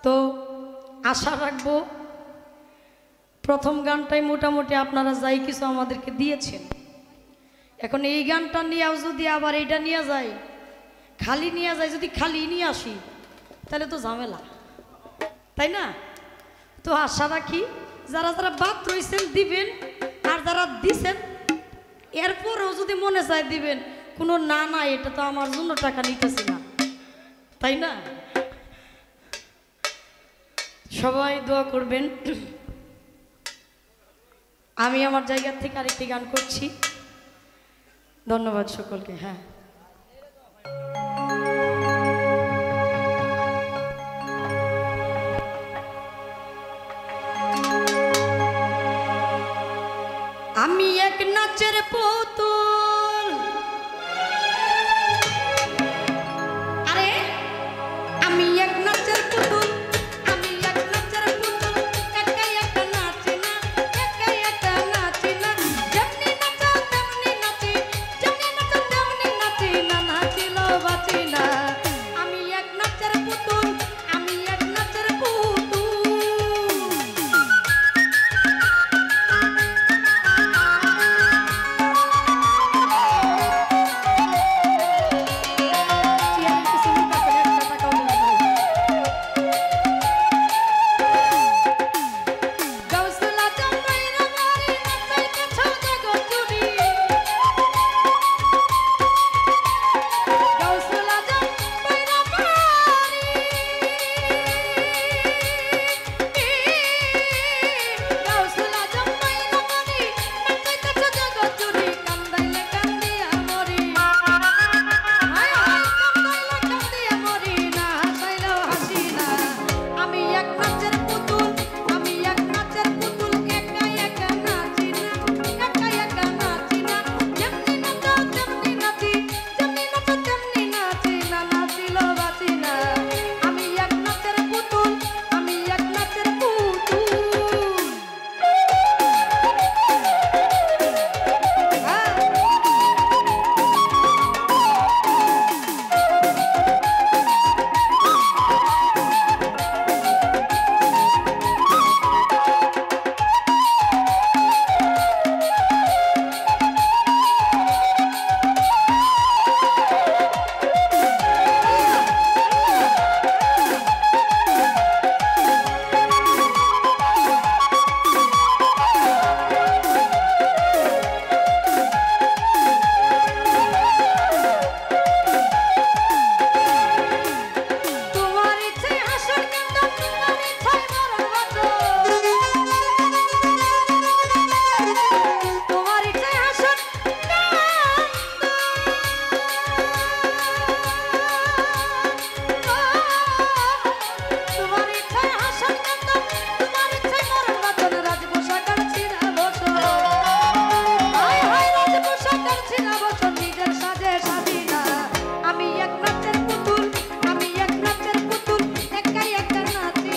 তো আশা রাখবো প্রথম গানটাই মোটামুটি আপনারা যাই কিছু আমাদেরকে দিয়েছেন। এখন এই গানটা নিয়েও যদি আবার এইটা নিয়ে যায়, খালি নিয়ে যায়, যদি খালি নিয়ে আসি তাহলে তো ঝামেলা, তাই না? তো আশা রাখি যারা যারা বাদ রয়েছেন দিবেন, আর যারা দিছেন এরপরেও যদি মনে চায় দিবেন, কোনো না না এটা তো আমার জন্য টাকা নিতেছি না, তাই না? সবাই দোয়া করবেন। আমি আমার জায়গা থেকে আরেকটি গান করছি। ধন্যবাদ সকলকে। হ্যাঁ, আমি এক নাচের পুতুল, আরে আমি এক নাচের পুতুল, আমি এক নাচের পুতুল, একা একা নাচি না, একা একা নাচি না, যেমনি নাচো তেমনি নাচি, যেমনি নাচো তেমনি নাচি, না নাচিলো বাঁচি না। আমি এক নাচের পুতুল, আমি এক নাচের পুতুল। আমি এক নাচের পুতুল, আমি এক নাচের পুতুল, একা একা নাচি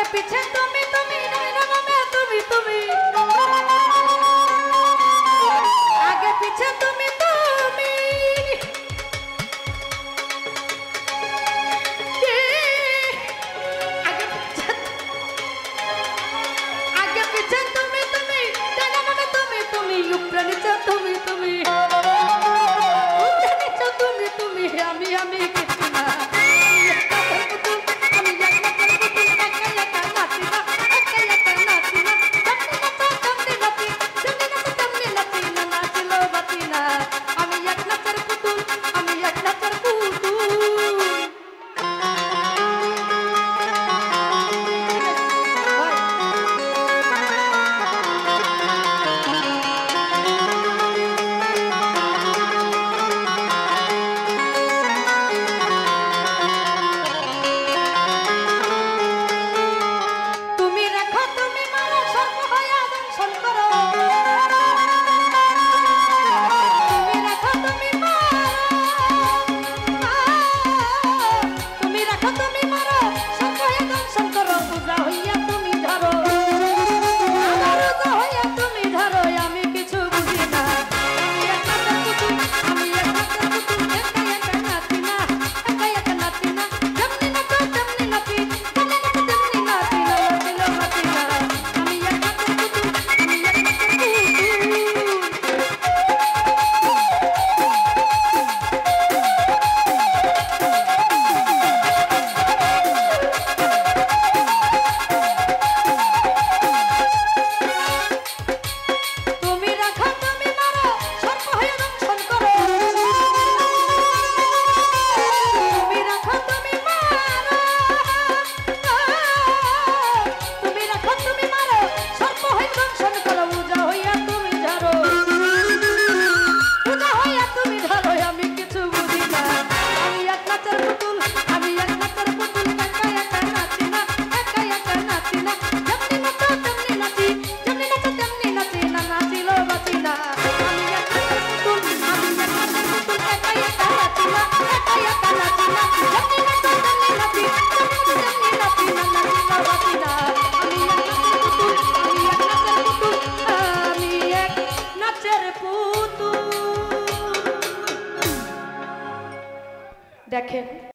আগে পিছে তুমি তুমি ডাইনে বামে তুমি তুমি আগে পিছে তুমি তুমি আগে পিছে তুমি তুমি ডাইনে বামে তুমি তুমি উপরে নিচে তুমি তুমি তুমি তুমি আমি আমি কিছু না দেখেন